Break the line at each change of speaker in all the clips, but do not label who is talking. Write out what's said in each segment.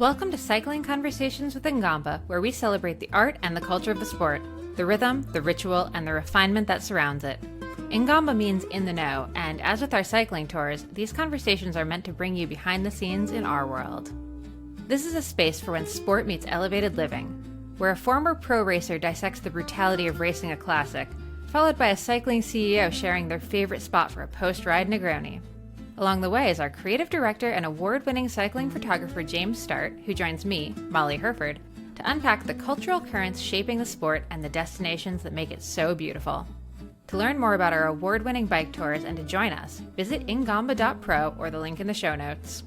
Welcome to Cycling Conversations with inGamba, where we celebrate the art and the culture of the sport, the rhythm, the ritual, and the refinement that surrounds it. inGamba means in the know, and as with our cycling tours, these conversations are meant to bring you behind the scenes in our world. This is a space for when sport meets elevated living, where a former pro racer dissects the brutality of racing a classic, followed by a cycling CEO sharing their favorite spot for a post-ride Negroni. Along the way is our creative director and award-winning cycling photographer James Startt, who joins me, Molly Herford, to unpack the cultural currents shaping the sport and the destinations that make it so beautiful. To learn more about our award-winning bike tours and to join us, visit ingamba.pro or the link in the show notes.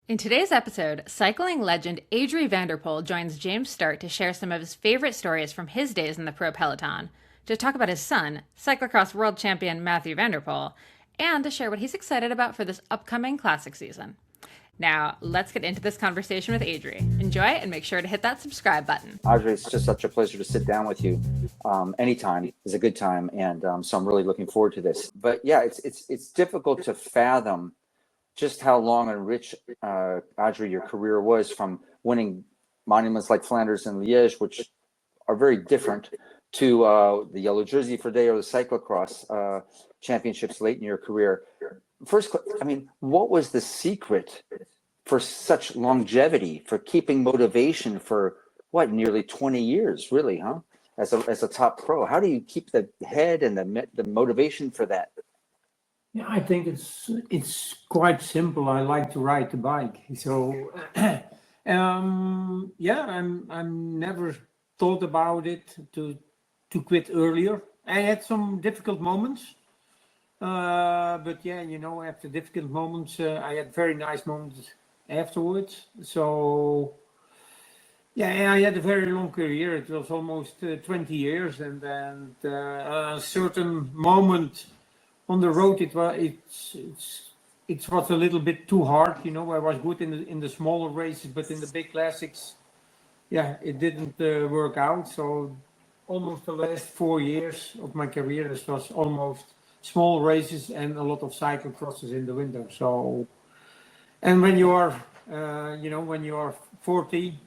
In today's episode, cycling legend Adrie van der Poel joins James Startt to share some of his favorite stories from his days in the pro peloton, to talk about his son, cyclocross world champion Mathieu van der Poel, and to share what he's excited about for this upcoming classic season. Now, let's get into this conversation with Adrie. Enjoy and make sure to hit that subscribe button.
Adrie, it's just such a pleasure to sit down with you. Anytime is a good time, and so I'm really looking forward to this. But yeah, it's difficult to fathom just how long and rich, Adrie, your career was, from winning monuments like Flanders and Liège, which are very different, to the yellow jersey for day or the cyclocross championships late in your career. First, I mean, what was the secret for such longevity, for keeping motivation for nearly 20 years, really, huh? As a top pro, how do you keep the head and the motivation for that?
Yeah, I think it's quite simple. I like to ride the bike, so I'm never thought about it to quit earlier. I had some difficult moments, but yeah, after difficult moments, I had very nice moments afterwards. So yeah, I had a very long career. It was almost 20 years, and then a certain moment on the road, it was a little bit too hard. I was good in the smaller races, but in the big classics, yeah, it didn't work out. So almost the last 4 years of my career, this was almost small races and a lot of cyclocrosses in the winter. So, and when you are 40,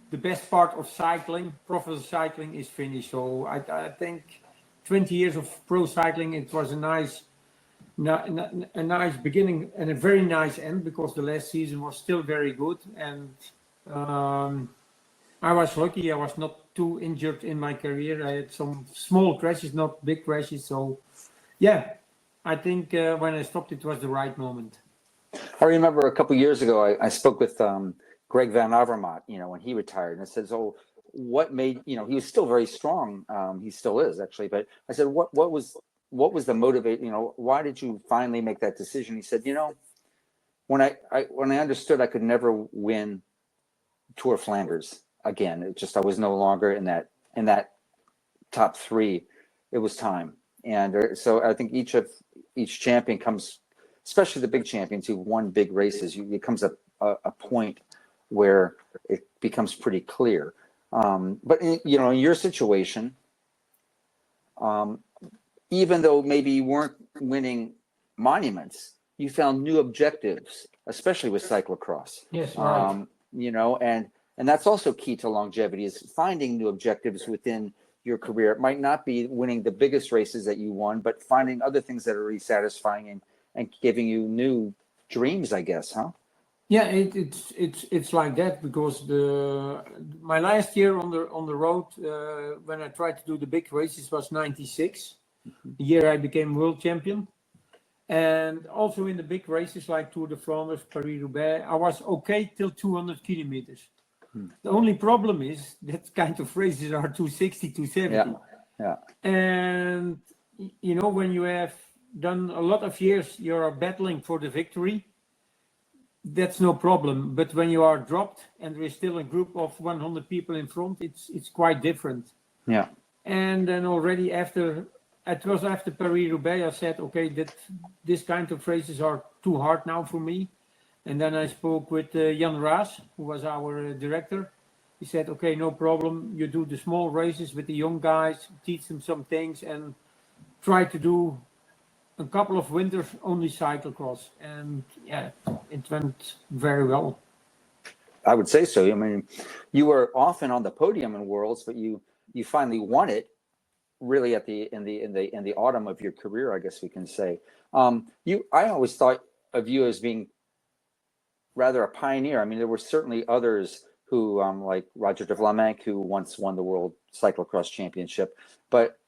the best part of cycling, professional cycling, is finished. So I think 20 years of pro cycling, it was a nice beginning and a very nice end, because the last season was still very good, and I was lucky. I was not too injured in my career. I had some small crashes, not big crashes. So yeah, I think when I stopped, it was the right moment.
I remember a couple of years ago, I spoke with Greg Van Avermaet, when he retired, and I said, so what made, he was still very strong. He still is, actually. But I said, what was the motivate? Why did you finally make that decision? He said, when I understood I could never win Tour of Flanders again, I was no longer in that top three. It was time. And so I think each champion comes, especially the big champions who won big races, it comes a point where it becomes pretty clear. But in your situation, even though maybe you weren't winning monuments, you found new objectives, especially with cyclocross.
Yes, right.
And that's also key to longevity, is finding new objectives within your career. It might not be winning the biggest races that you won, but finding other things that are really satisfying and giving you new dreams, I guess, huh?
Yeah, it's like that, because my last year on the road, when I tried to do the big races, was 96. The year I became world champion. And also in the big races like Tour de Flanders, Paris-Roubaix, I was okay till 200 kilometers. The only problem is that kind of races are 260, 270.
Yeah.
And when you have done a lot of years, you're battling for the victory. That's no problem. But when you are dropped and there is still a group of 100 people in front, it's quite different.
Yeah.
And then already after Paris-Roubaix, I said, okay, this kind of races are too hard now for me. And then I spoke with Jan Raas, who was our director. he said, okay, no problem. You do the small races with the young guys, teach them some things, and try to do a couple of winters only cyclocross. And yeah, it went very well.
I would say so. I mean, you were often on the podium in Worlds, but you finally won it really at in the autumn of your career, I guess we can say. I always thought of you as being rather a pioneer. I mean, there were certainly others who, like Roger de Vlaminck, who once won the World Cyclocross Championship, but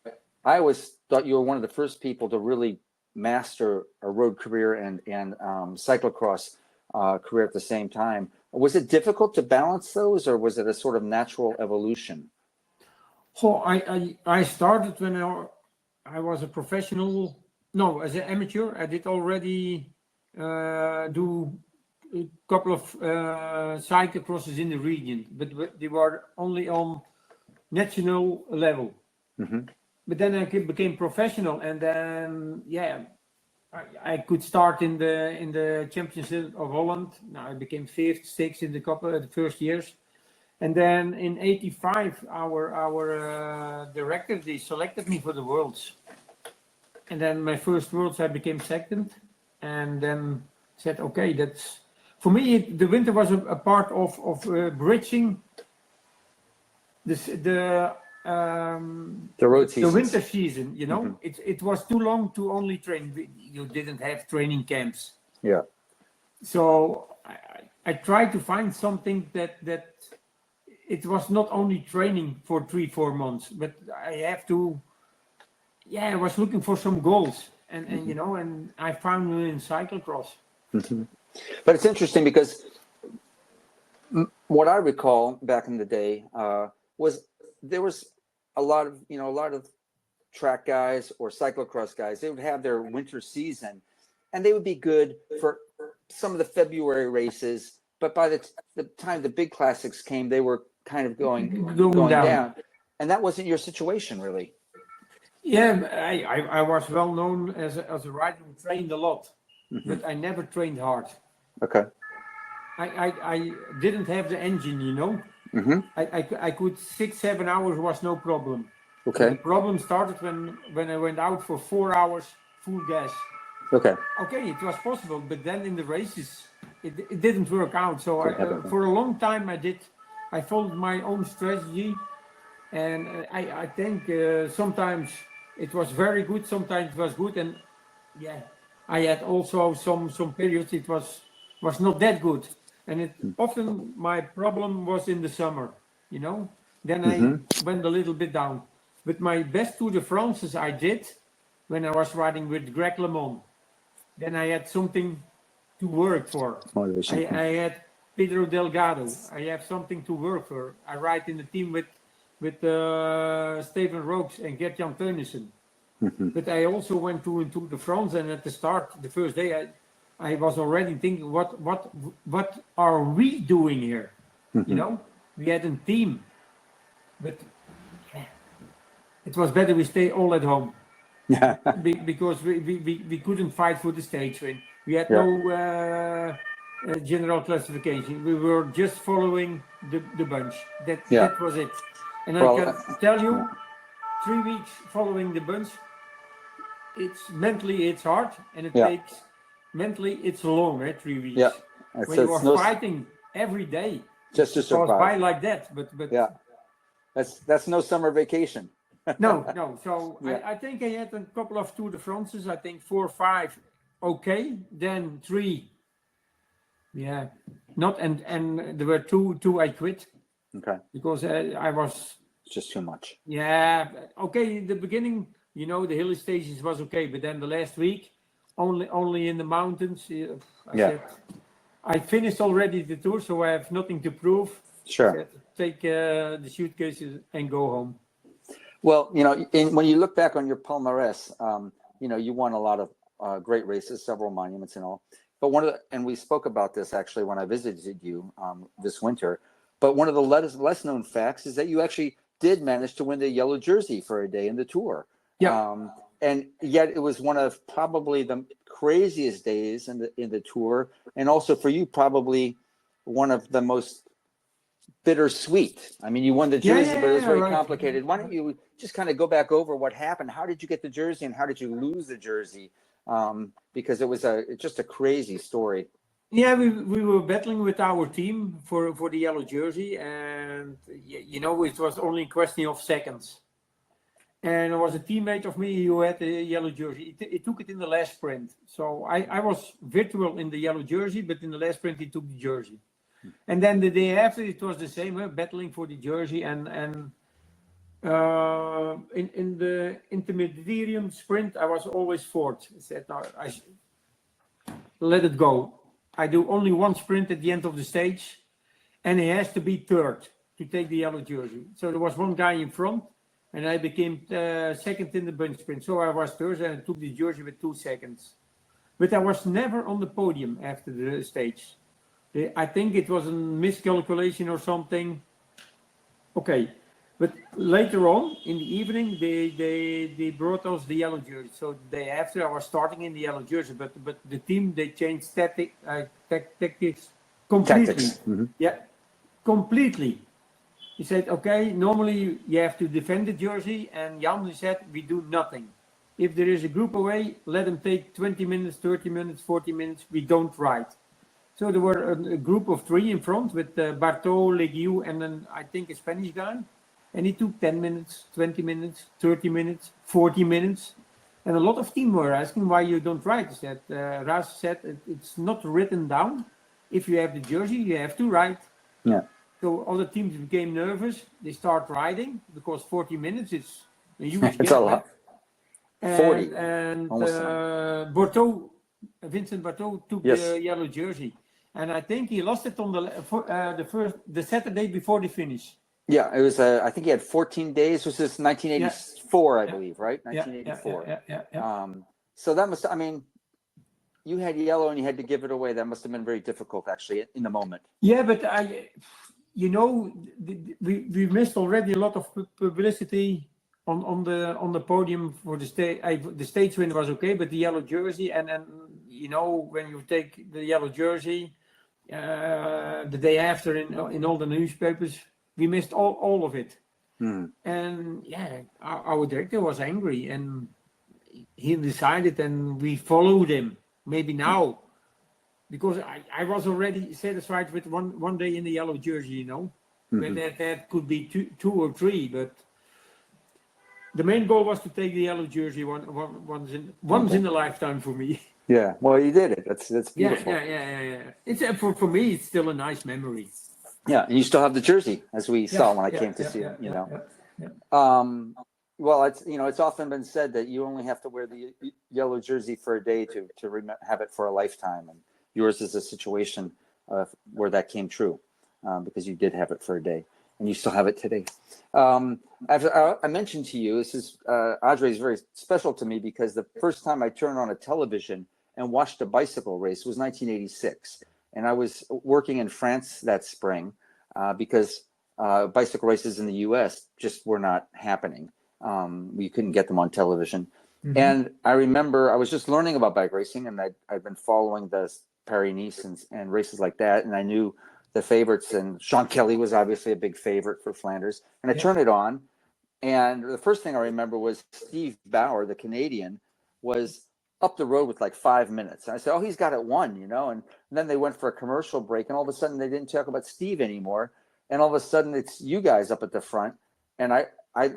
I always thought you were one of the first people to really master a road career and cyclocross career at the same time. Was it difficult to balance those, or was it a sort of natural evolution?
Oh, I started when I was a professional. No, as an amateur, I did already do a couple of cyclocrosses in the region, but they were only on national level.
Mm-hmm.
But then I became professional, and then I could start in the Championship of Holland. Now I became fifth, sixth in the first years, and then in '85 our director, they selected me for the Worlds, and then my first Worlds I became second, and then said, okay, that's for me. The winter was a part of bridging the
road season,
the winter season. You know,
mm-hmm.
it was too long to only train. You didn't have training camps.
Yeah.
So I tried to find something that it was not only training for 3-4 months, but I have to. Yeah, I was looking for some goals, and
mm-hmm.
you know, and I found it in cyclocross.
Mm-hmm. But it's interesting because what I recall back in the day was there was a lot of track guys or cyclocross guys. They would have their winter season, and they would be good for some of the February races. But by the time the big classics came, they were kind of going down. And that wasn't your situation, really.
Yeah, I was well known as a rider who trained a lot,
mm-hmm.
but I never trained hard.
Okay.
I didn't have the engine, you know.
Mm-hmm.
I could 6-7 hours was no problem.
Okay.
And the problem started when I went out for 4 hours full gas.
Okay.
Okay, it was possible, but then in the races it didn't work out. So for a long time I followed my own strategy, and I think sometimes it was very good, sometimes it was good, and yeah, I had also some periods it was not that good. And often my problem was in the summer, you know. Then
mm-hmm.
I went a little bit down. But my best Tour de France I did when I was riding with Greg LeMond. Then I had something to work for. I had Pedro Delgado. I have something to work for. I ride in the team with Steven Rooks and Gert-Jan Teunissen.
Mm-hmm.
But I also went to Tour de France, and at the start, the first day, I was already thinking, what are we doing here?
Mm-hmm.
You know, we had a team, but it was better we stay all at home.
Yeah.
Because we couldn't fight for the stage win. We had no general classification. We were just following the bunch. That was it. And I can tell you, 3 weeks following the bunch, it's mentally it's hard, and it takes mentally it's long, 3 weeks.
Yeah.
When you are fighting every day,
just to survive.
By like that, but
yeah, that's no summer vacation.
No. So I think I had a couple of Tour de France's. I think 4 or 5, okay. Then 3, not and there were two I quit.
Okay.
Because I was.
It's just too much.
Yeah. Okay. In the beginning, you know, the hilly stages was okay, but then the last week, only in the mountains. I said, I finished already the tour, so I have nothing to prove.
Sure.
I said, take the suitcases and go home.
Well, you know, when you look back on your palmarès, you know, you won a lot of great races, several monuments and all. But and we spoke about this actually when I visited you this winter. But one of the less known facts is that you actually did manage to win the yellow jersey for a day in the Tour.
Yeah.
And yet it was one of probably the craziest days in the Tour, and also for you probably one of the most bittersweet. I mean, you won the jersey, but it was very
right.
complicated. Why don't you just kind of go back over what happened? How did you get the jersey, and how did you lose the jersey? Because it was just a crazy story.
Yeah, we were battling with our team for the yellow jersey, and you know, it was only a question of seconds. And there was a teammate of me who had the yellow jersey. He took it in the last sprint. So I was virtual in the yellow jersey, but in the last sprint he took the jersey. And then the day after it was the same, battling for the jersey. And in the intermediate sprint I was always fourth. I said, no, let it go. I do only one sprint at the end of the stage, and he has to be third to take the yellow jersey. So there was one guy in front, and I became second in the bunch sprint. So I was third and I took the jersey with 2 seconds. But I was never on the podium after the stage. I think it was a miscalculation or something. Okay. But later on in the evening, they brought us the yellow jersey. So the day after, I was starting in the yellow jersey. But the team, they changed tactics completely.
Mm-hmm.
Yeah, completely. He said, okay, normally you have to defend the jersey. And Jan said, we do nothing. If there is a group away, let them take 20 minutes, 30 minutes, 40 minutes. We don't ride. So there were a group of 3 in front with Bartol, Leguiu, and then I think a Spanish guy. And he took 10 minutes, 20 minutes, 30 minutes, 40 minutes. And a lot of team were asking why you don't ride. He said, Ras said, it's not written down. If you have the jersey, you have to ride.
Yeah.
So other teams became nervous. They start riding because 40 minutes is a huge
It's
gap.
a lot. 40.
And Vincent Barteau took the yellow jersey. And I think he lost it on the Saturday before the finish.
Yeah, it was. I think he had 14 days. Was this 1984? I believe, right? 1984.
Yeah.
So that must. I mean, you had yellow and you had to give it away. That must have been very difficult, actually, in the moment.
Yeah, but we missed already a lot of publicity on the podium for the stage. The stage win was okay, but the yellow jersey and you know, when you take the yellow jersey, the day after in all the newspapers. We missed all of it. And yeah, our director was angry and he decided, and we followed him. Maybe now, because I was already satisfied with one day in the yellow jersey, you know. But that could be two or three, but the main goal was to take the yellow jersey once in a lifetime for me.
Yeah, well, you did it. That's beautiful.
Yeah. It's for me, it's still a nice memory.
Yeah, and you still have the jersey, as we saw when I came to see it. You know, well, it's often been said that you only have to wear the yellow jersey for a day to have it for a lifetime, and yours is a situation where that came true because you did have it for a day, and you still have it today. I mentioned to you, this is Adrie is very special to me because the first time I turned on a television and watched a bicycle race was 1986. And I was working in France that spring because bicycle races in the U.S. just were not happening. We couldn't get them on television. And I remember I was just learning about bike racing, and I'd been following the Paris-Nice and races like that. And I knew the favorites, and Sean Kelly was obviously a big favorite for Flanders. And I turned it on, and the first thing I remember was Steve Bauer, the Canadian, was up the road with like 5 minutes. And I said, oh, he's got it won, you know. And then they went for a commercial break, and all of a sudden they didn't talk about Steve anymore. And all of a sudden it's you guys up at the front. And I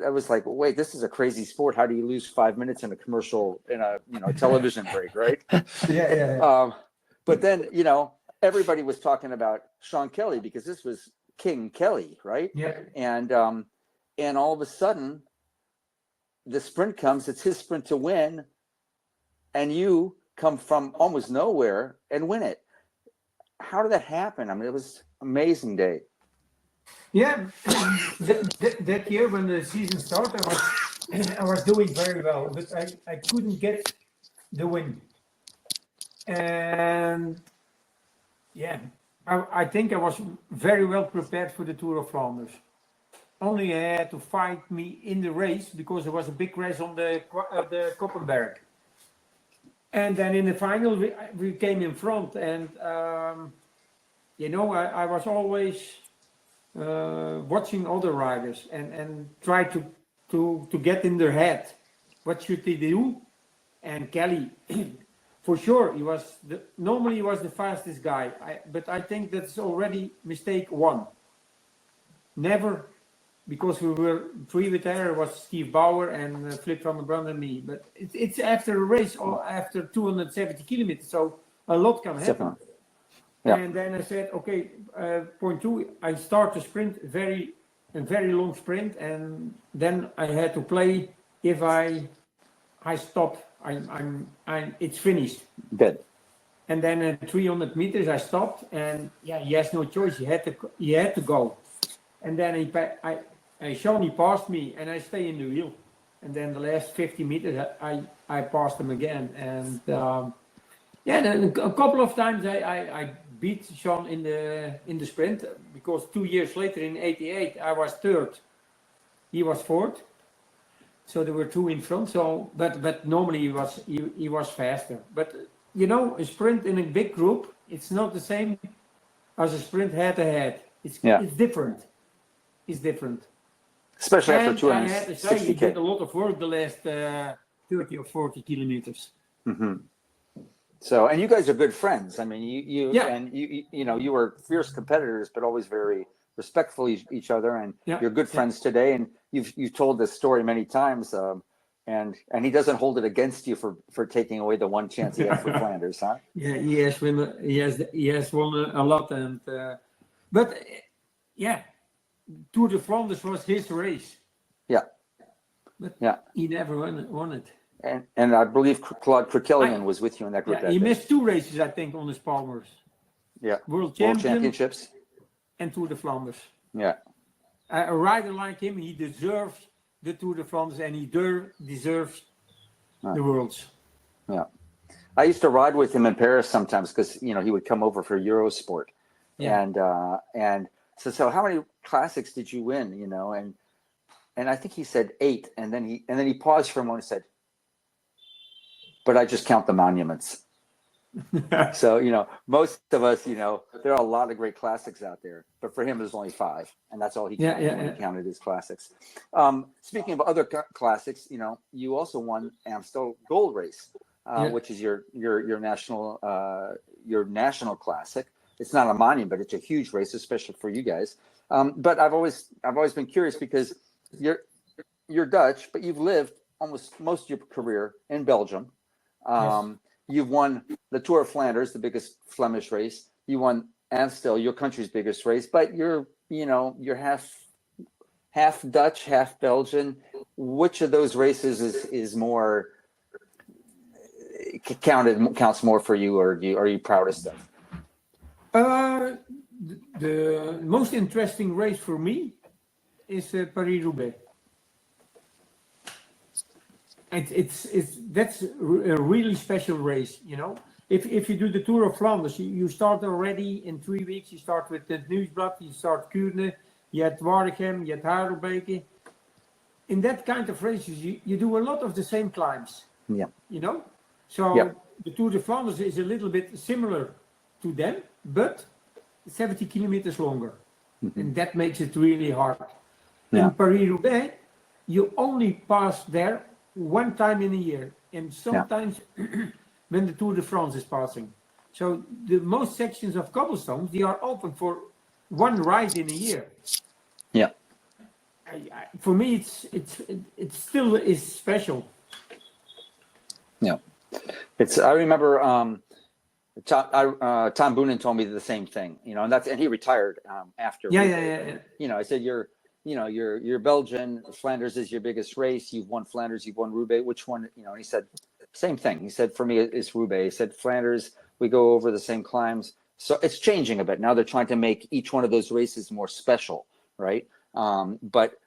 was like, well, wait, this is a crazy sport. How do you lose 5 minutes in a commercial, in a television break, right?
Yeah.
But then, everybody was talking about Sean Kelly because this was King Kelly, right?
Yeah.
And all of a sudden the sprint comes, it's his sprint to win. And you come from almost nowhere and win it. How did that happen? I mean, it was an amazing day.
Yeah, that year when the season started, I was doing very well, but I couldn't get the win. And yeah, I think I was very well prepared for the Tour of Flanders. Only I had to fight me in the race because there was a big race on the Koppenberg. And then in the final, we came in front, and I was always watching other riders and try to get in their head. What should they do? And Kelly, for sure, normally he was the fastest guy. But I think that's already mistake one. Never, because we were three with there was Steve Bauer and Flip van der Brand and me. But it's after a race or after 270 kilometers, so a lot can happen.
Yeah.
And then I said, okay, point two, I start to sprint, a very long sprint, and then I had to play. If I stop, it's finished.
Dead.
And then at 300 meters, I stopped, and he has no choice. He had to go. And then Shawnee passed me, and I stay in the wheel. And then the last 50 meters, I passed him again. And then a couple of times I beat Sean in the sprint, because 2 years later in '88 I was third, he was fourth. So there were two in front. So, but normally he was faster. But a sprint in a big group, it's not the same as a sprint head to head. It's different. It's different.
Especially
and
after 260
I had to say, he did a lot of work the last 30 or 40 kilometers.
Mm-hmm. So, and you guys are good friends. I mean, you were fierce competitors, but always very respectful of each other, and you're good friends today. And you've told this story many times, and he doesn't hold it against you for taking away the one chance he had for Flanders, huh?
Yeah, he has won a lot, and but Tour de Flanders was his race. Yeah, but he never won it.
And I believe Claude Kerkelian was with you in that group.
He missed two races, I think, on his Palmers.
Yeah,
World Championships
and
Tour de Flanders.
Yeah,
a rider like him, he deserves the Tour de Flanders, and he deserves the Worlds.
Yeah, I used to ride with him in Paris sometimes, because he would come over for Eurosport, and so how many classics did you win? And I think he said 8, and then he paused for a moment and said, but I just count the monuments. So, most of us, there are a lot of great classics out there, but for him, there's only 5, and that's all he counted when he counted his classics. Speaking of other classics, you also won Amstel Gold Race, which is your national classic. It's not a monument, but it's a huge race, especially for you guys. But I've always been curious, because you're Dutch, but you've lived almost most of your career in Belgium. You've won the Tour of Flanders, the biggest Flemish race. You won Amstel, your country's biggest race, but you're half Dutch, half Belgian. Which of those races is more counts more for you, or are you proudest of?
The most interesting race for me is Paris-Roubaix. That's a really special race, If you do the Tour of Flanders, you start already in 3 weeks. You start with the Nieuwsblad, you start Kuurne, you had Waregem, you had Harelbeke. In that kind of races, you do a lot of the same climbs. Yeah. So the Tour de Flanders is a little bit similar to them, but 70 kilometers longer. Mm-hmm. And that makes it really hard. In Paris-Roubaix, you only pass there one time in a year, and sometimes when the Tour de France is passing. So the most sections of cobblestones, they are open for one ride in a year. Yeah. For me, it still is special. Yeah.
I remember Tom Boonen told me the same thing, and he retired after. I said, you're Belgian. Flanders is your biggest race. You've won Flanders. You've won Roubaix. Which one? And he said, same thing. He said, for me, it's Roubaix. He said, Flanders, we go over the same climbs. So it's changing a bit. Now they're trying to make each one of those races more special, right? But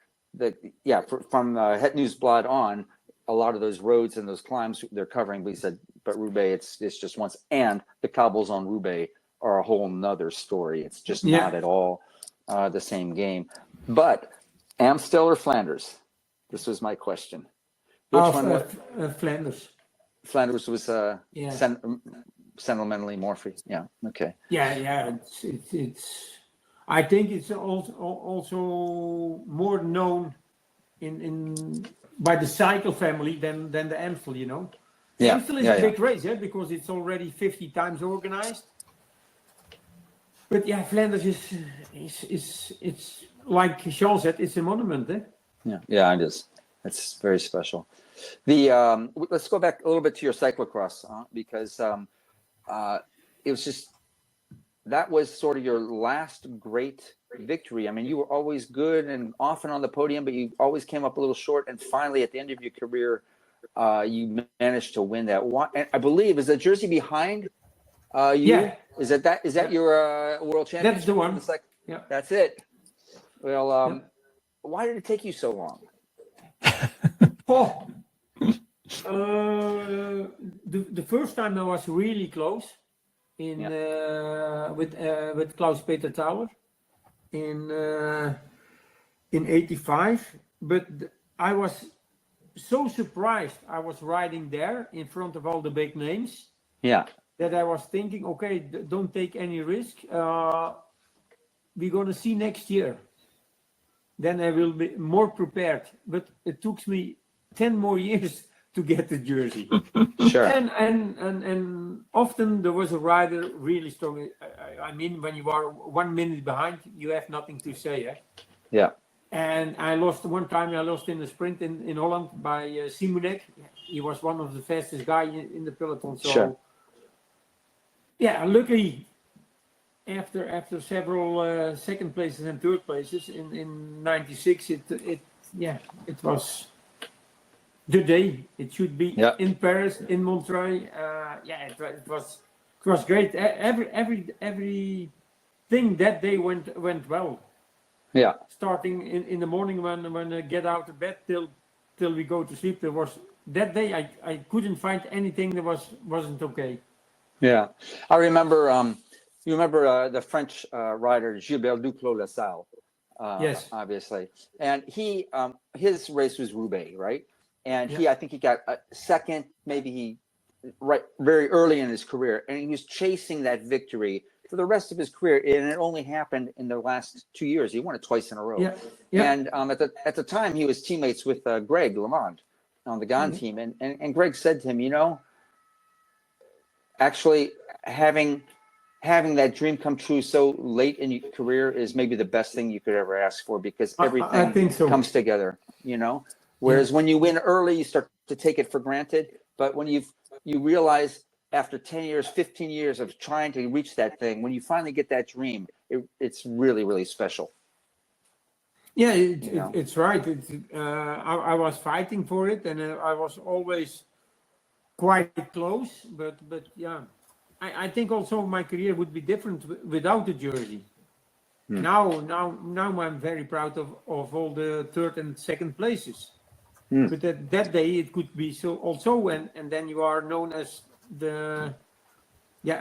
from Het Nieuwsblad on, a lot of those roads and those climbs they're covering. But he said, but Roubaix, it's just once. And the cobbles on Roubaix are a whole nother story. It's just not at all the same game. But Amstel or Flanders? This was my question. Which one was
Flanders?
Flanders was sentimentally more for you. Yeah. Okay.
Yeah. It's. I think it's also more known in by the cycle family than the Amstel, you know.
Yeah,
Amstel is a big race, because it's already 50 times organized. But yeah, Flanders is it's like Sean said, it's a monument, eh?
Yeah, it is. It's very special. Let's go back a little bit to your cyclocross, because it was just, that was sort of your last great victory. I mean, you were always good and often on the podium, but you always came up a little short. And finally, at the end of your career, you managed to win that one. And I believe, is the jersey behind you?
Yeah.
Is that your world championship?
That's the one.
It's like,
yeah.
That's it. Well, why did it take you so long?
The first time I was really close with Klaus Peter Tauer in '85, but I was so surprised. I was riding there in front of all the big names.
Yeah.
That I was thinking, okay, don't take any risk. We're gonna see next year. Then I will be more prepared. But it took me 10 more years to get the jersey.
Sure.
And often there was a rider really strong. I mean, when you are 1 minute behind, you have nothing to say. Eh?
Yeah.
And I lost one time. I lost in the sprint in Holland by Simonek. He was one of the fastest guys in the peloton. So,
sure.
Yeah, luckily, after several second places and third places in '96, it was the day. It should be in Paris, in Montreuil. It was great. Everything that day went well.
Yeah.
Starting in the morning when I get out of bed till we go to sleep, there was that day I couldn't find anything that wasn't okay.
Yeah, I remember. You remember the French rider Gilbert Duclos-Lassalle?
Yes,
obviously, and he his race was Roubaix, right? And I think he got a second, maybe very early in his career, and he was chasing that victory for the rest of his career, and it only happened in the last 2 years. He won it twice in a row.
Yeah. Yeah.
And at the time, he was teammates with Greg LeMond on the Gone team, and Greg said to him, actually having that dream come true so late in your career is maybe the best thing you could ever ask for, because everything comes together, whereas when you win early, you start to take it for granted. But when you realize after 10 years, 15 years of trying to reach that thing, when you finally get that dream, it's really, really special.
Yeah, it's right. I was fighting for it, and I was always quite close, but yeah, I think also my career would be different without the jersey. Now I'm very proud of all the third and second places. But that day it could be so also, and then you are known as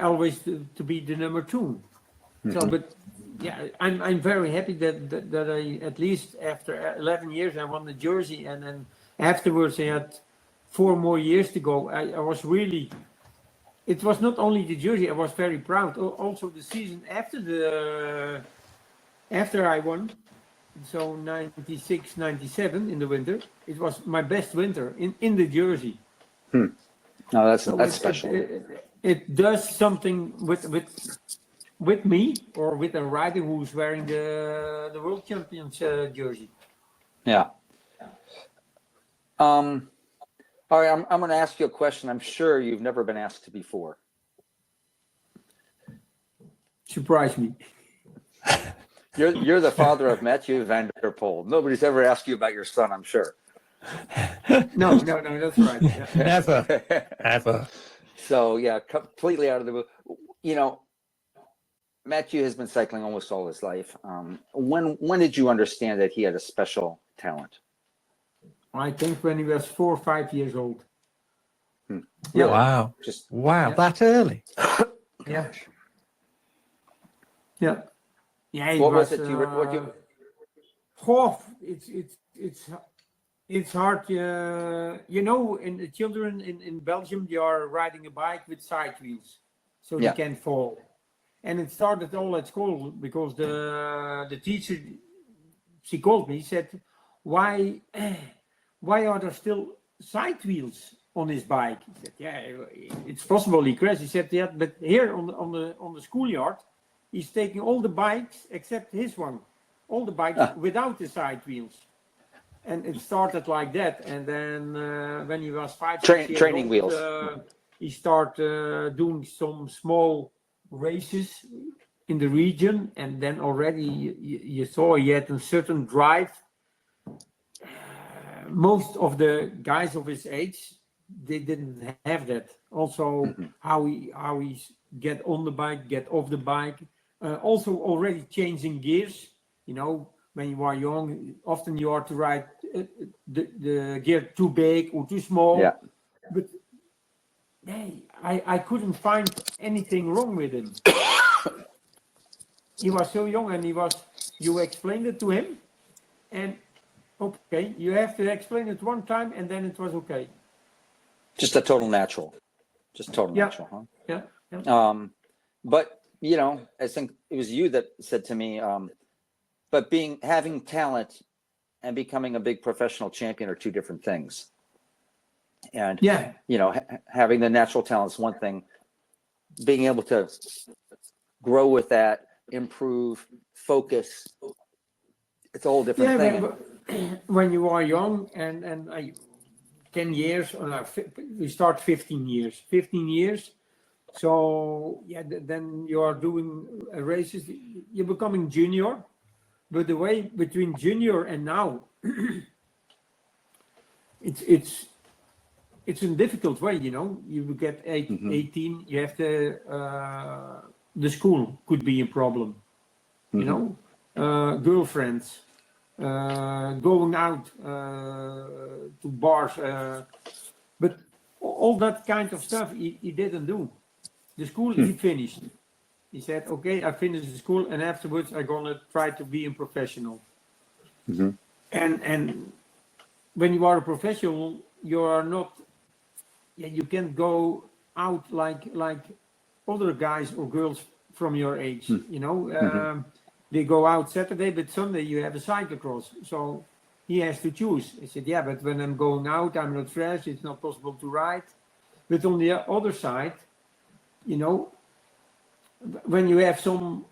always to be the number 2. So, but yeah, I'm very happy that I, at least after 11 years, I won the jersey, and then afterwards I had 4 more years to go. I was really, it was not only the jersey, I was very proud. Also the season after I won, so 96, 97 in the winter, it was my best winter in the jersey.
No, that's special.
It does something with me, or with a rider who's wearing the world champions jersey.
Yeah. All right, I'm going to ask you a question I'm sure you've never been asked before.
Surprise me.
You're the father of Mathieu van der Poel. Nobody's ever asked you about your son, I'm sure.
No, that's right.
Yeah. Never.
So yeah, completely out of the blue. Mathieu has been cycling almost all his life. When did you understand that he had a special talent?
I think when he was 4 or 5 years old.
Yeah. Wow. That early.
Yeah. Yeah. Yeah.
What was it?
It's hard. In the children in Belgium, they are riding a bike with side wheels, so they can't fall. And it started all at school because the teacher, she called me, said, why are there still side wheels on his bike? He said, yeah, it's possible he crashed. He said, yeah, but here on the schoolyard, he's taking all the bikes except his one, all the bikes without the side wheels. And it started like that. And then when he was 5, 6 years
training
old,
wheels.
he started doing some small races in the region. And then already you saw he had a certain drive. Most of the guys of his age, they didn't have that. Also, how he get on the bike, get off the bike. Also already changing gears, you know. When you are young, often you are to ride the gear too big or too small.
Yeah.
But hey, I couldn't find anything wrong with him. He was so young, and you explained it to him, and okay, you have to explain it one time, and then it was okay.
Just a total natural. Just total natural, huh?
Yeah.
But you know, I think it was you that said to me, but having talent and becoming a big professional champion are two different things. And you know, having the natural talent is one thing. Being able to grow with that, improve, focus, it's a whole different thing.
When you are young and 10 years, we start 15 years. 15 years. So yeah, then you are doing races. You're becoming junior. But the way between junior and now, it's a difficult way, you know. You get 18, you have to, the school could be a problem, you know, girlfriends, going out to bars, but all that kind of stuff he didn't do. The school he finished. He said, okay, I finished the school, and afterwards I'm going to try to be a professional. And when you are a professional, you are not, you can't go out like other guys or girls from your age, you know. They go out Saturday, but Sunday you have a cyclocross. So he has to choose. He said, yeah, but when I'm going out, I'm not fresh. It's not possible to ride. But on the other side, you know, when you have some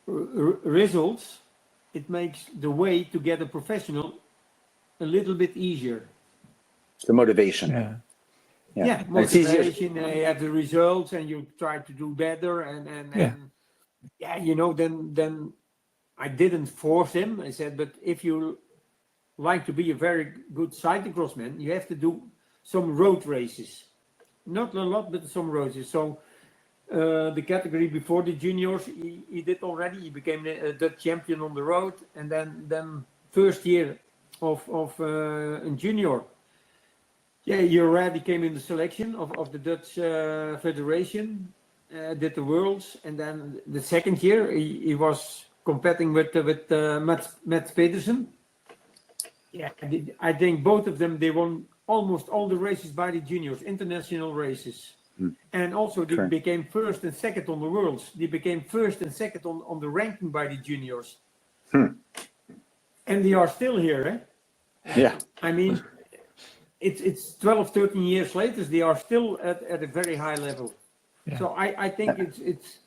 results, it makes the way to get a professional a little bit easier.
The motivation.
Yeah, motivation. You have the results, and you try to do better. And you know, then I didn't force him. I said, but if you like to be a very good cyclocross man, you have to do some road races. Not a lot, but some races. So. The category before the juniors, he did already. He became a Dutch champion on the road, and then first year of a junior, he already came in the selection of the Dutch Federation, did the worlds, and then the second year he was competing with Mats Pedersen. Yeah, I think both of them, they won almost all the races by the juniors, international races. And also they became first and second on the worlds. They became first and second on the ranking by the juniors. And they are still here, eh?
Yeah.
I mean, it's 12, 13 years later, they are still at a very high level. Yeah. So I think it's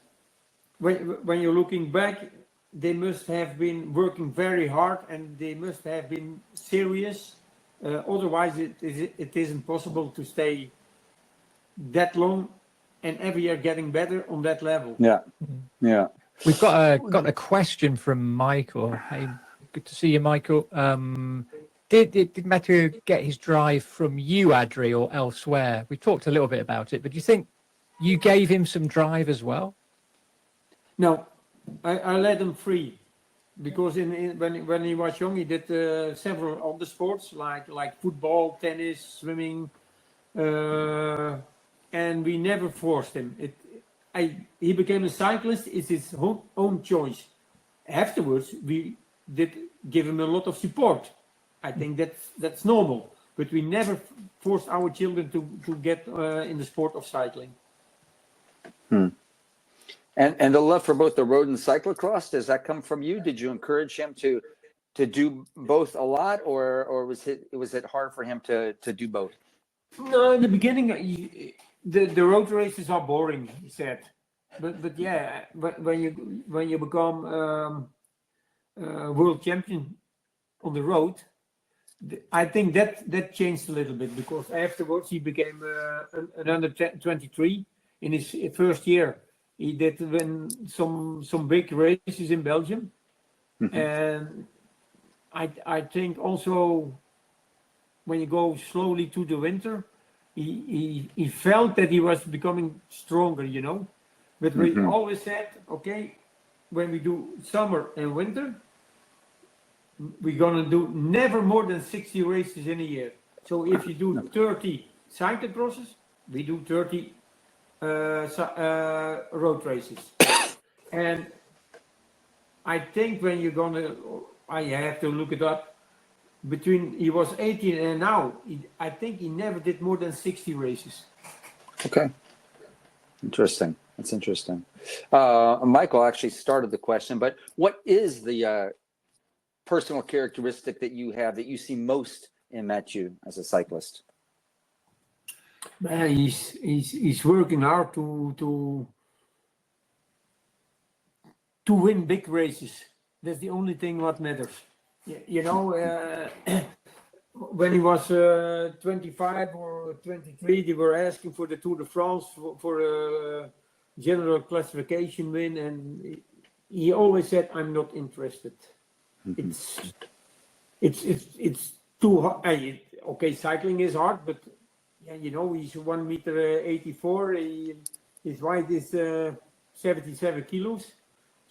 when you're looking back, they must have been working very hard, and they must have been serious. Otherwise, it isn't possible to stay that long and every year getting better on that level.
Yeah.
We've got a question from Michael. Hey, good to see you, Michael. Did Mathieu get his drive from you, Adrie, or elsewhere? We talked a little bit about it, but do you think you gave him some drive as well?
No, I let him free, because when he was young, he did several other sports like football, tennis, swimming. And we never forced him. He became a cyclist. It's his own choice. Afterwards, we did give him a lot of support. I think that's normal. But we never forced our children to get in the sport of cycling.
And the love for both the road and cyclocross, does that come from you? Did you encourage him to do both a lot, or was it hard for him to do both?
No, in the beginning, the road races are boring, he said. But yeah, when you become world champion on the road, I think that changed a little bit, because afterwards he became an under 23 in his first year. He did win some big races in Belgium, and I think also when you go slowly to the winter, he felt that he was becoming stronger, you know. But we always said, okay, when we do summer and winter, we're gonna do never more than 60 races in a year. So if you do 30 cyclocrosses, we do 30 road races. And I think when you're gonna, I have to look it up, between he was 18 and now, I think he never did more than 60 races.
Okay. Interesting. That's interesting. Michael actually started the question, but what is the personal characteristic that you have that you see most in Mathieu as a cyclist?
He's working hard to win big races. That's the only thing what matters. You know, when he was 25 or 23, they were asking for the Tour de France for a general classification win, and he always said, "I'm not interested. It's too hard." Okay, cycling is hard, but yeah, you know, he's 1 meter 84. His weight is 77 kilos.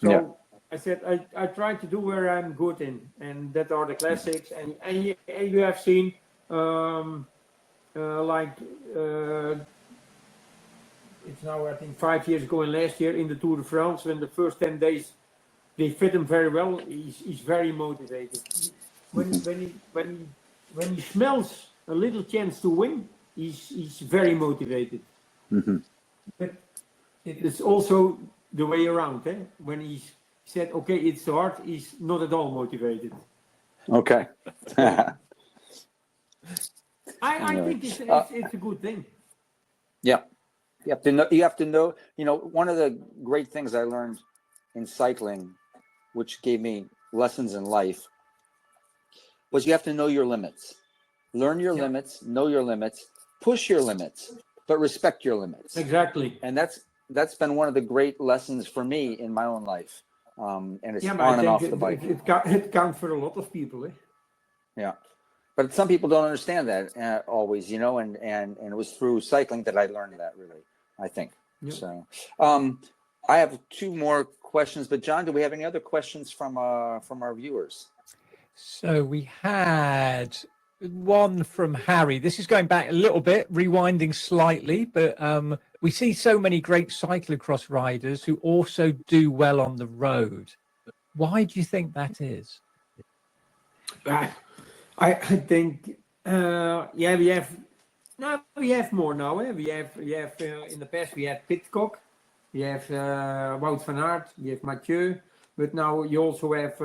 So. Yeah. I said I try to do where I'm good in, and that are the classics. And you have seen it's now I think 5 years ago and last year in the Tour de France, when the first 10 days they fit him very well. He's very motivated. When he smells a little chance to win, he's very motivated. But it is also the way around. When he said, okay, it's hard, he's not at all motivated.
Okay.
I think it's a good thing.
Yeah. You have to know, you know, one of the great things I learned in cycling, which gave me lessons in life, was you have to know your limits. Learn your limits, know your limits, push your limits, but respect your limits.
Exactly.
And that's been one of the great lessons for me in my own life. And it's on and off the bike.
It counts for a lot of people.
Yeah. But some people don't understand that always, you know, and it was through cycling that I learned that, really, I think. Yeah. So I have 2 more questions, but John, do we have any other questions from our viewers?
So we had one from Harry. This is going back a little bit, rewinding slightly, but we see so many great cyclocross riders who also do well on the road. Why do you think that is?
I think we have more now. We have in the past we had Pidcock, we have Wout van Aert, we have Mathieu, but now you also have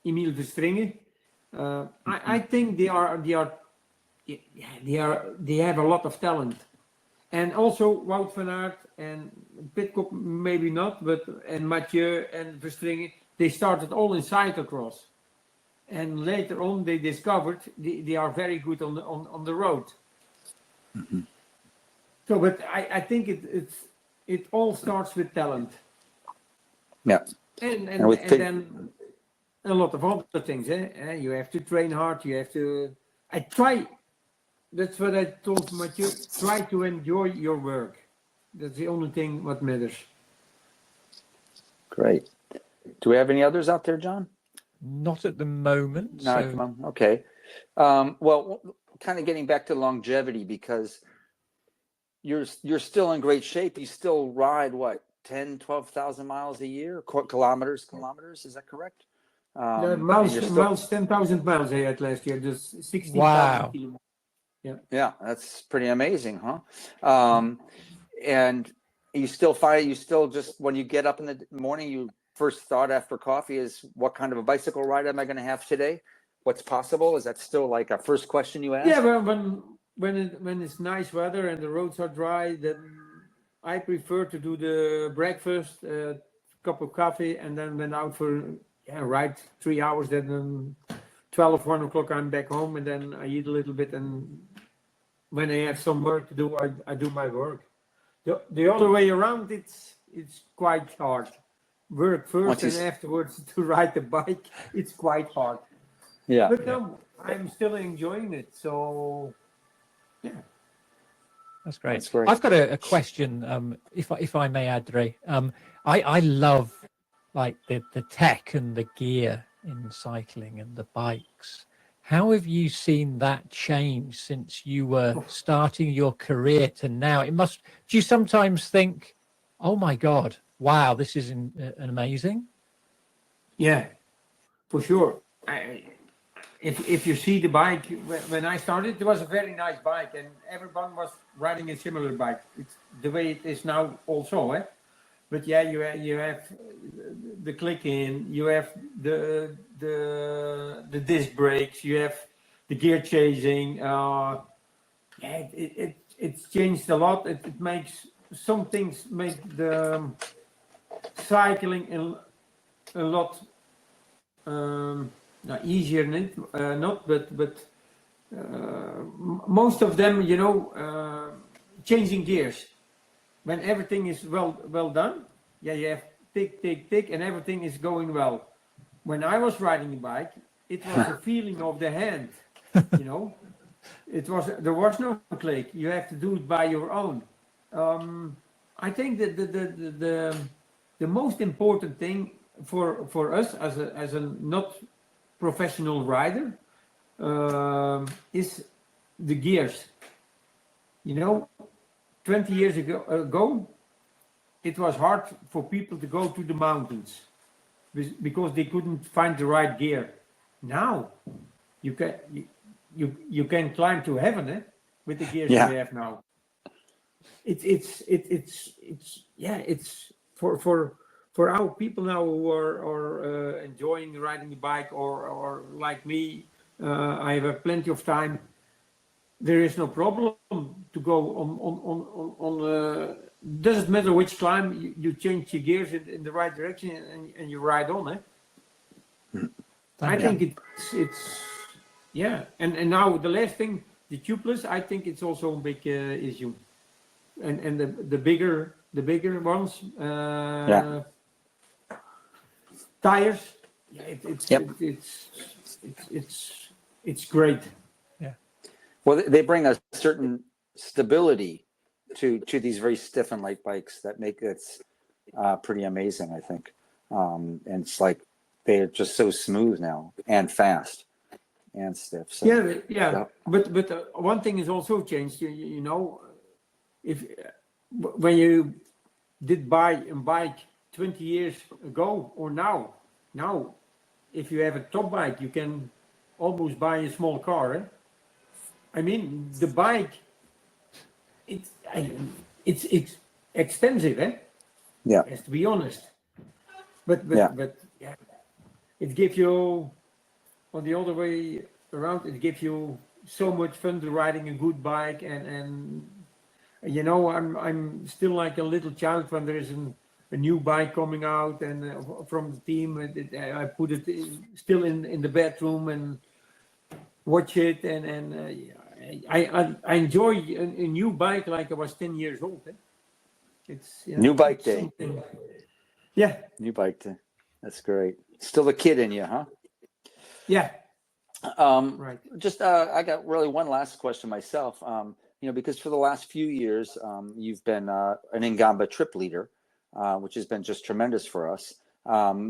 Emile Verstringen. I think they have a lot of talent, and also Wout van Aert and Pidcock maybe not, and Mathieu and Verstringen, they started all in cyclocross, and later on they discovered they are very good on the road. So, but I think it all starts with talent.
Yeah,
and then a lot of other things. You have to train hard. You have to. That's what I told Mathieu. Try to enjoy your work. That's the only thing what matters.
Great. Do we have any others out there, John?
Not at the moment.
No,
so...
come on. Okay. Well, kind of getting back to longevity, because you're still in great shape. You still ride what, 10, 12,000 miles a year, kilometers? Is that correct?
Miles, 10,000 miles I had last year. Just 60,000 kilometers.
Yeah, that's pretty amazing, huh? And you still just, when you get up in the morning, you first thought after coffee is, what kind of a bicycle ride am I going to have today? What's possible? Is that still like a first question you ask?
Yeah, well, when it's nice weather and the roads are dry, then I prefer to do the breakfast, cup of coffee, and then went out for a ride 3 hours. Then 12, 1 o'clock, I'm back home, and then I eat a little bit. And when I have some work to do, I do my work. The other way around, it's quite hard. Work first and afterwards to ride the bike, it's quite hard.
Yeah.
But no, I'm still enjoying it. So, yeah.
That's great.
That's great.
I've got a question, if I may, Adrie. I love like the tech and the gear in cycling and the bikes. How have you seen that change since you were starting your career to now? Do you sometimes think, oh my God, wow, this is amazing?
Yeah, for sure. If you see the bike, when I started, it was a very nice bike, and everyone was riding a similar bike. It's the way it is now also, eh? But yeah, you have the click in, you have the disc brakes, you have the gear chasing. Yeah, it's changed a lot. It makes some things make the cycling a lot easier, but most of them, changing gears. When everything is well done, yeah, you have tick, and everything is going well. When I was riding a bike, it was the feeling of the hand, there was no click. You have to do it by your own. I think that the most important thing for us as a not professional rider is the gears. 20 years ago, it was hard for people to go to the mountains because they couldn't find the right gear. Now, you can climb to heaven with the gears we have now. It's for our people now who are enjoying riding a bike or like me, I have plenty of time. There is no problem to go on doesn't matter which climb, you change your gears in the right direction and you ride on. I think it's and now the last thing, the tubeless, I think it's also a big issue, and the bigger ones, tires, it's great.
Well, they bring a certain stability to these very stiff and light bikes that make it pretty amazing, I think. And it's like they're just so smooth now and fast and stiff. So,
But one thing is also changed. If when you did buy a bike 20 years ago or now, if you have a top bike, you can almost buy a small car. I mean, the bike, it's expensive,
Yeah.
Has to be honest. But it gives you, on the other way around, it gives you so much fun to riding a good bike, and I'm still like a little child when there is a new bike coming out and from the team, I put it still in the bedroom and watch it, and I enjoy a new bike like I was 10 years old. It's
new bike day.
Yeah.
New bike day. That's great. Still a kid in you, huh?
Yeah.
Right. Just I got really one last question myself. Because for the last few years, you've been an inGamba trip leader, which has been just tremendous for us.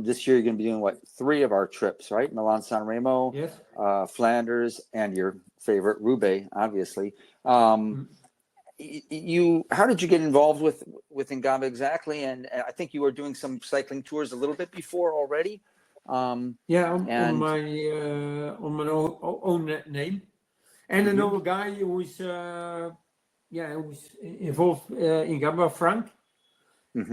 This year, you're going to be doing 3 of our trips, right? Milan-San Remo,
yes.
Flanders, and your favorite Roubaix, obviously. How did you get involved with inGamba exactly? And I think you were doing some cycling tours a little bit before already.
On my own name, and another guy who's involved in inGamba, Frank.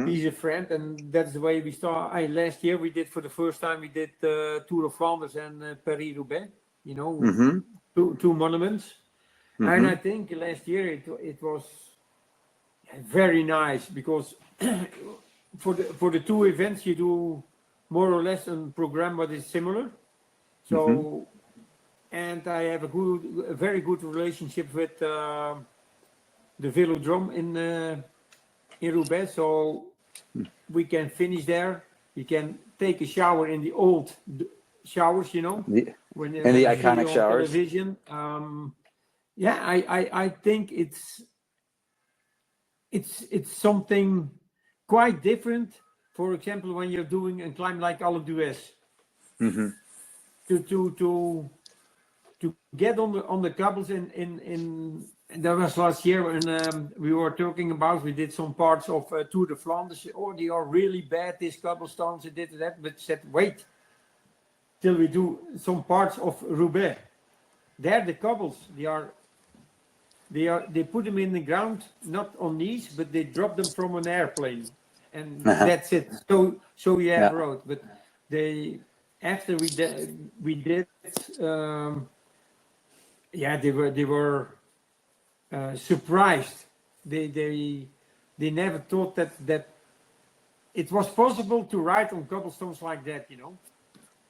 He's a friend, and that's the way we start. Last year we did for the first time we did Tour of Flanders and Paris-Roubaix. You know, two monuments. And I think last year it was very nice because for the two events you do more or less a program what is similar. So, and I have a very good relationship with the Velodrome in Roubaix, so we can finish there. We can take a shower in the old showers, you know,
In the iconic showers.
Television. I think it's something quite different. For example, when you're doing a climb like Alpe d'Huez, to get on the cobbles in that was last year when we were talking about. We did some parts of Tour de Flanders. Oh, they are really bad, these cobblestones. They did that, but said wait till we do some parts of Roubaix. There, the cobbles they put them in the ground, not on knees, but they drop them from an airplane, and that's it. So we have road, but after we did they were surprised. They never thought that it was possible to ride on cobblestones like that, you know.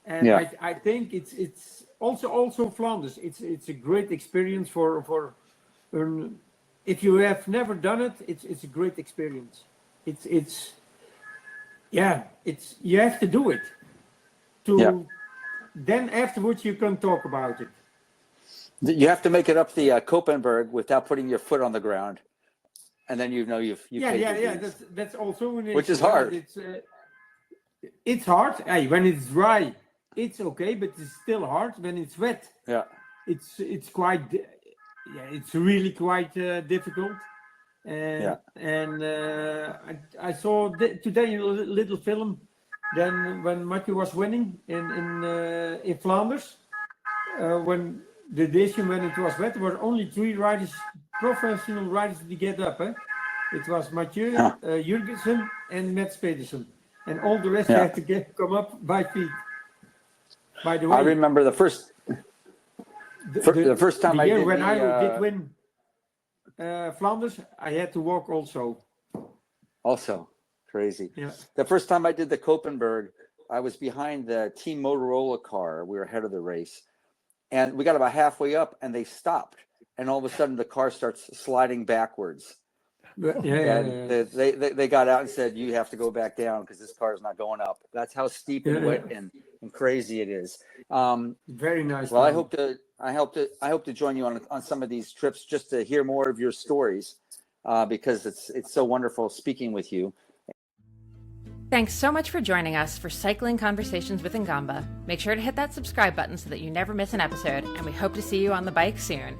And I think it's also Flanders. It's a great experience for if you have never done it. It's a great experience. It's you have to do it. Then afterwards you can talk about it.
You have to make it up the Koppenberg without putting your foot on the ground, and then you've
That's also
which is hard.
It's hard. Hey, when it's dry, it's okay, but it's still hard. When it's wet, it's quite. It's really quite difficult. And I saw today a little film. Then when Mathieu was winning in Flanders, when the edition when it was wet, there were only 3 riders, professional riders, to get up. It was Mathieu, Jurgensen, and Mats Pedersen, and all the rest had to come up by feet. By the way,
I remember the first time I did
when I did win Flanders, I had to walk also.
Also, crazy.
Yeah.
The first time I did the Koppenberg, I was behind the Team Motorola car. We were ahead of the race. And we got about halfway up and they stopped. And all of a sudden the car starts sliding backwards. They got out and said, you have to go back down because this car is not going up. That's how steep and wet and crazy it is.
Very nice.
Well, I hope to join you on some of these trips just to hear more of your stories because it's so wonderful speaking with you.
Thanks so much for joining us for Cycling Conversations with inGamba. Make sure to hit that subscribe button so that you never miss an episode, and we hope to see you on the bike soon.